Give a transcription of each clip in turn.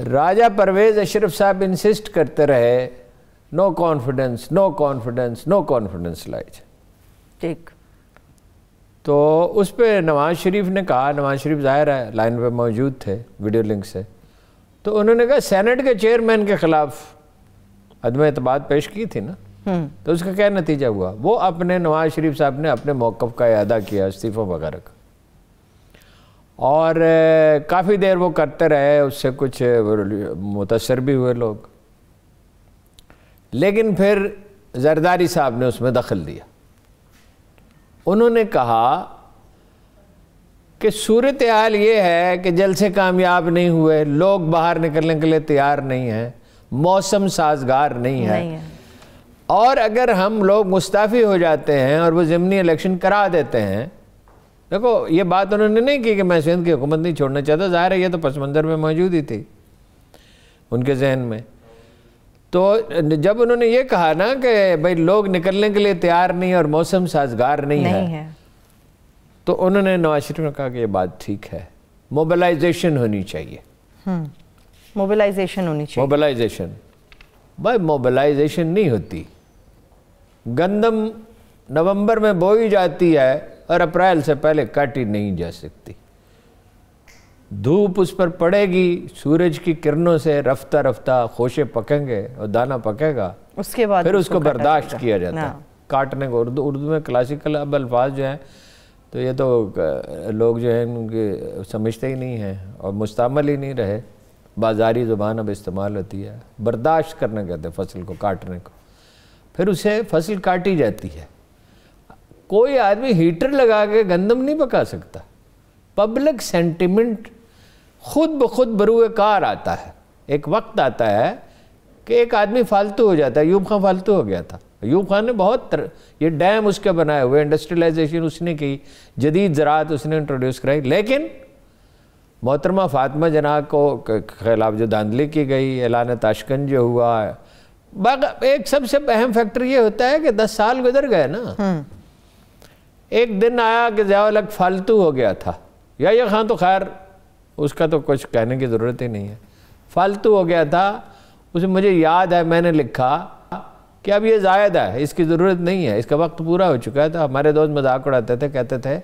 راجہ پرویز اشرف صاحب انسسٹ کرتے رہے no confidence no confidence no confidence light. ٹھیک. تو اس پہ نواز شریف نے کہا, نواز شریف ظاہر ہے لائن پہ موجود تھے ویڈیو لنک سے, تو انہوں نے کہا سینٹ کے چیئرمین کے خلاف عدم اعتماد پیش کی تھی نا, تو اس کا کیا نتیجہ ہوا؟ وہ اپنے نواز شریف صاحب نے اپنے موقف کا اعادہ کیا استعفیٰ وغیرہ کا, اور کافی دیر وہ کرتے رہے, اس سے کچھ متاثر بھی ہوئے لوگ, لیکن پھر زرداری صاحب نے اس میں دخل دیا. انہوں نے کہا کہ صورتحال یہ ہے کہ جلسے کامیاب نہیں ہوئے, لوگ باہر نکلنے کے لیے تیار نہیں ہیں, موسم سازگار نہیں ہے, اور اگر ہم لوگ مستعفی ہو جاتے ہیں اور وہ ضمنی الیکشن کرا دیتے ہیں. دیکھو یہ بات انہوں نے نہیں کی کہ میں سندھ کی حکومت نہیں چھوڑنا چاہتا, ظاہر ہے یہ تو پس منظر میں موجود ہی تھی ان کے ذہن میں. تو جب انہوں نے یہ کہا نا کہ بھائی لوگ نکلنے کے لیے تیار نہیں اور موسم سازگار نہیں ہے, تو انہوں نے نواز شریف نے کہا کہ یہ بات ٹھیک ہے, موبلائزیشن ہونی چاہیے. موبلائزیشن ہونی چاہیے. موبلائزیشن بھائی موبلائزیشن نہیں ہوتی. گندم نومبر میں بوئی جاتی ہے اور اپریل سے پہلے کاٹی نہیں جا سکتی. دھوپ اس پر پڑے گی, سورج کی کرنوں سے رفتہ رفتہ خوشے پکیں گے اور دانہ پکے گا, اس کے بعد پھر اس کو برداشت کیا جاتا ہے. کاٹنے کو اردو میں کلاسیکل اب الفاظ جو ہیں تو یہ تو لوگ جو ہیں ان کے سمجھتے ہی نہیں ہیں اور مستعمل ہی نہیں رہے, بازاری زبان اب استعمال ہوتی ہے. برداشت کرنا کہتے ہیں فصل کو, کاٹنے کو, پھر اسے فصل کاٹی جاتی ہے. کوئی آدمی ہیٹر لگا کے گندم نہیں پکا سکتا. پبلک سینٹیمنٹ خود بخود بروئے کار آتا ہے. ایک وقت آتا ہے کہ ایک آدمی فالتو ہو جاتا ہے. ایوب خان فالتو ہو گیا تھا. ایوب خان نے بہت یہ ڈیم اس کے بنائے ہوئے, انڈسٹریلائزیشن اس نے کی, جدید زراعت اس نے انٹروڈیوس کرائی, لیکن محترمہ فاطمہ جناح کو خلاف جو دھاندلی کی گئی, اعلان تاشکند جو ہوا, ایک سب سے اہم فیکٹر یہ ہوتا ہے کہ 10 سال گزر گئے نا. ایک دن آیا کہ ضیاء الحق فالتو ہو گیا تھا, یحییٰ خان تو خیر اس کا تو کچھ کہنے کی ضرورت ہی نہیں ہے, فالتو ہو گیا تھا. اسے مجھے یاد ہے میں نے لکھا کہ اب یہ زائد ہے, اس کی ضرورت نہیں ہے, اس کا وقت پورا ہو چکا ہے. تو ہمارے دوست مذاق اڑاتے تھے, کہتے تھے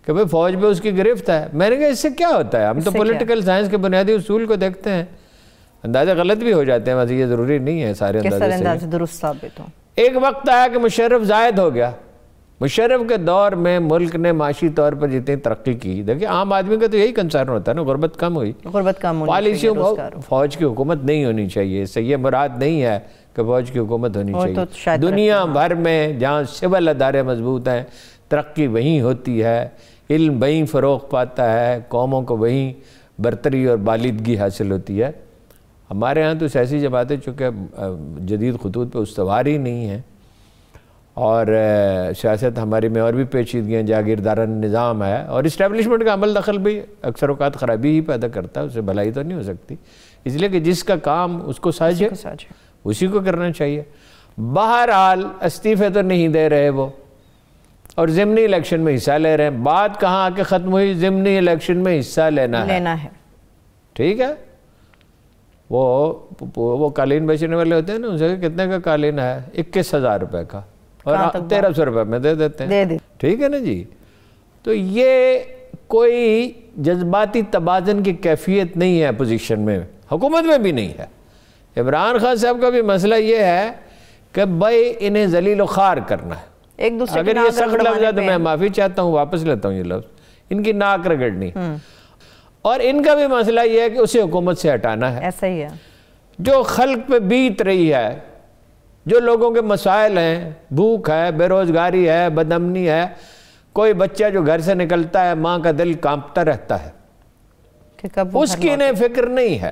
کہ بھئی فوج پہ اس کی گرفت ہے. میں نے کہا اس سے کیا ہوتا ہے, ہم تو پولیٹیکل سائنس کے بنیادی اصول کو دیکھتے ہیں, اندازے غلط بھی ہو جاتے ہیں, ویسے یہ ضروری نہیں ہے سارے اندازے درست ثابت ہوں. ایک وقت آیا کہ مشرف زائد ہو گیا. مشرف کے دور میں ملک نے معاشی طور پر جتنی ترقی کی, دیکھیں عام آدمی کا تو یہی کنسرن ہوتا ہے نا, غربت کم ہوئی, غربت کم ہونی, پالیسیوں فوج کی حکومت نہیں ہونی چاہیے. اس سے یہ مراد نہیں ہے کہ فوج کی حکومت ہونی چاہیے. دنیا بھر میں جہاں سول ادارے مضبوط ہیں ترقی وہیں ہوتی ہے, علم وہیں فروغ پاتا ہے, قوموں کو وہیں برتری اور بالدگی حاصل ہوتی ہے. ہمارے ہاں تو سیاسی جماعتیں چونکہ جدید خطوط پہ استوار ہی نہیں ہیں, اور سیاست ہماری میں اور بھی پیچیدگیاں, جاگیردارانہ نظام ہے, اور اسٹیبلشمنٹ کا عمل دخل بھی اکثر اوقات خرابی ہی پیدا کرتا ہے, اس سے بھلائی تو نہیں ہو سکتی. اس لیے کہ جس کا کام اس کو ساجھے اسی کو کرنا چاہیے. بہرحال استعفے تو نہیں دے رہے وہ, اور ضمنی الیکشن میں حصہ لے رہے ہیں. بات کہاں آ کے ختم ہوئی؟ ضمنی الیکشن میں حصہ لینا ہے. ٹھیک ہے, وہ قالین بیچنے والے ہوتے ہیں نا, ان سے کتنے کا قالین ہے؟ 21,000 روپے کا, اور 1,300 روپے میں دے دیتے ہیں. ٹھیک ہے نا جی. تو یہ کوئی جذباتی توازن کی کیفیت نہیں ہے اپوزیشن میں, حکومت میں بھی نہیں ہے. عمران خان صاحب کا بھی مسئلہ یہ ہے کہ بھائی انہیں ذلیل و خوار کرنا ہے. ایک دوسرے اگر یہ سخت لفظ ہے تو میں معافی چاہتا ہوں, واپس لیتا ہوں یہ لفظ, ان کی ناک رگڑنی. اور ان کا بھی مسئلہ یہ ہے کہ اسے حکومت سے ہٹانا ہے. ایسا ہی ہے. جو خلق پہ بیت رہی ہے, جو لوگوں کے مسائل ہیں, بھوک ہے, بے روزگاری ہے, بدامنی ہے, کوئی بچہ جو گھر سے نکلتا ہے ماں کا دل کانپتا رہتا ہے, اس کی انہیں فکر نہیں ہے.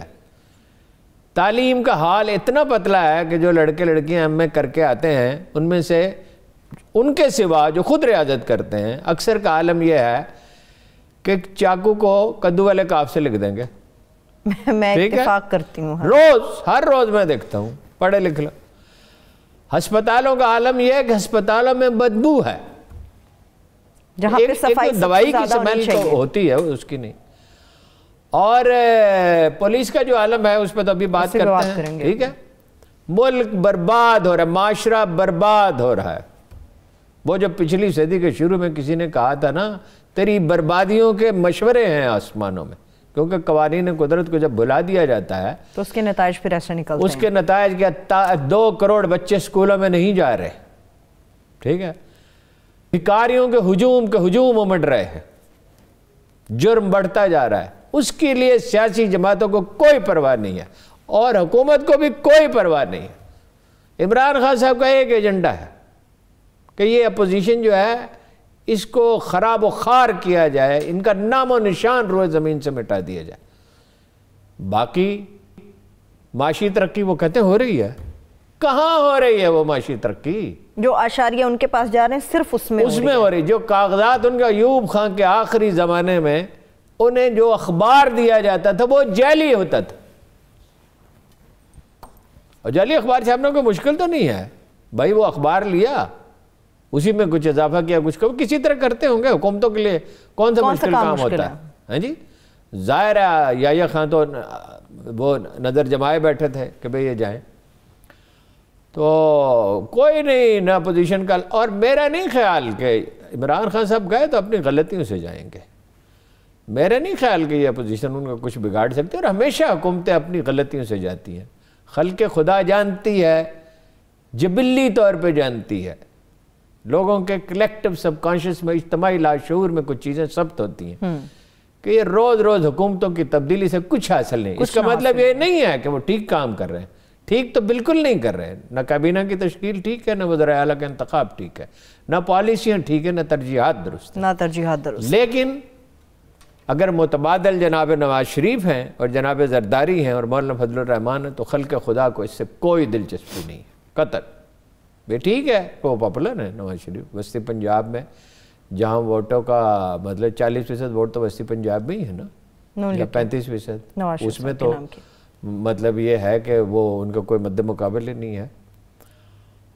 تعلیم کا حال اتنا پتلا ہے کہ جو لڑکے لڑکیاں ایم اے کر کے آتے ہیں, ان میں سے ان کے سوا جو خود ریاضت کرتے ہیں, اکثر کا عالم یہ ہے کہ چاقو کو کدو والے کاف سے لکھ دیں گے. میں اتفاق کرتی ہوں, ہر روز میں دیکھتا ہوں, پڑھے لکھ لو. ہسپتالوں کا عالم یہ ہے کہ ہسپتالوں میں بدبو ہے, جہاں پہ صفائی دوائی کی سمیل تو ہوتی ہے اس کی نہیں. اور پولیس کا جو عالم ہے اس پہ تو ابھی بات کرتے ہیں، ٹھیک ہے؟ ملک برباد ہو رہا ہے، معاشرہ برباد ہو رہا ہے. وہ جو پچھلی صدی کے شروع میں کسی نے کہا تھا نا، تیری بربادیوں کے مشورے ہیں آسمانوں میں، کیونکہ قوانین قدرت کو جب بھلا دیا جاتا ہے تو اس کے نتائج پھر ایسے نکلتے ہیں. اس کے نتائج کیا؟ 2 کروڑ بچے سکولوں میں نہیں جا رہے، ٹھیک ہے؟ بھکاریوں کے ہجوم امڑ رہے ہیں، جرم بڑھتا جا رہا ہے. اس کے لیے سیاسی جماعتوں کو کوئی پرواہ نہیں ہے اور حکومت کو بھی کوئی پرواہ نہیں ہے. عمران خان صاحب کا ایک ایجنڈا ہے کہ یہ اپوزیشن جو ہے اس کو خراب و خوار کیا جائے، ان کا نام و نشان روئے زمین سے مٹا دیا جائے. باقی معاشی ترقی وہ کہتے ہیں ہو رہی ہے، کہاں ہو رہی ہے وہ معاشی ترقی؟ جو اشاریہ ان کے پاس جا رہے ہیں صرف اس میں ہو رہی. جو کاغذات ان کا ایوب خان کے آخری زمانے میں انہیں جو اخبار دیا جاتا تھا وہ جعلی ہوتا تھا. اور جعلی اخبار چھاپنے کو مشکل تو نہیں ہے بھائی، وہ اخبار لیا اسی میں کچھ اضافہ کیا، کچھ کسی طرح کرتے ہوں گے. حکومتوں کے لیے کون سا مشکل کام ہوتا ہے؟ ہاں جی، ظاہر ہے یحییٰ خان تو وہ نظر جمائے بیٹھے تھے کہ بھئی یہ جائیں، تو کوئی نہیں نہ اپوزیشن کا. اور میرا نہیں خیال کہ عمران خان صاحب گئے تو اپنی غلطیوں سے جائیں گے. میرا نہیں خیال کہ یہ اپوزیشن ان کا کچھ بگاڑ سکتے، اور ہمیشہ حکومتیں اپنی غلطیوں سے جاتی ہیں. خلق خدا جانتی ہے، جبلی طور پہ جانتی ہے، لوگوں کے کلیکٹیو سب کانشس میں، اجتماعی لاشعور میں کچھ چیزیں ثبت ہوتی ہیں کہ یہ روز روز حکومتوں کی تبدیلی سے کچھ حاصل نہیں. اس کا مطلب یہ نہیں ہے کہ وہ ٹھیک کام کر رہے ہیں، ٹھیک تو بالکل نہیں کر رہے ہیں. نہ کابینہ کی تشکیل ٹھیک ہے، نہ وزراء اعلیٰ کا انتخاب ٹھیک ہے، نہ پالیسیاں ٹھیک ہے، نہ ترجیحات درست ہیں. لیکن اگر متبادل جناب نواز شریف ہیں اور جناب زرداری ہیں اور مولانا فضل الرحمان ہیں تو خلق خدا کو اس سے کوئی دلچسپی نہیں ہے قطعاً. بھی ٹھیک ہے وہ پاپولر ہے نواز شریف وسطی پنجاب میں، جہاں ووٹوں کا مطلب 40% ووٹ تو وسطی پنجاب میں ہی ہے نا، یا 35%. اس میں تو مطلب یہ ہے کہ وہ ان کا کوئی مد مقابل ہی نہیں ہے،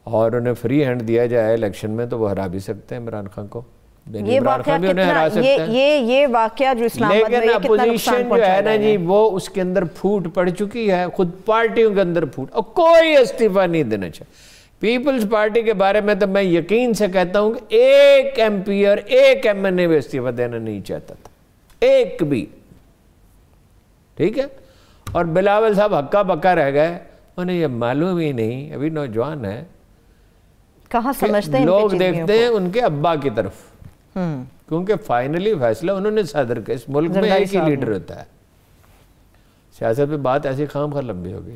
اور انہیں فری ہینڈ دیا جائے الیکشن میں تو وہ ہرا بھی سکتے ہیں عمران خان کو. یہ واقعہ جو اسلام آباد میں لیکن اپوزیشن جو ہے نا جی وہ اس کے اندر پھوٹ پڑ چکی ہے، خود پارٹیوں کے اندر پھوٹ، اور کوئی استعفیٰ نہیں دینا چاہیے. پیپلز پارٹی کے بارے میں تو میں یقین سے کہتا ہوں کہ ایک ایم پی اور ایک ایم این اے بھی استعفیٰ دینا نہیں چاہتا تھا، ایک بھی. ٹھیک ہے؟ اور بلاول صاحب ہکا بکا رہ گئے، انہیں یہ معلوم ہی نہیں، ابھی نوجوان ہیں، کہاں سمجھتے ہیں لوگ دیکھتے ہیں ان کے ابا کی طرف، کیونکہ فائنلی فیصلہ انہوں نے صدر کے. اس ملک میں ایک ہی لیڈر ہوتا ہے. سیاست پہ بات ایسی خام خواہ لمبی ہوگی.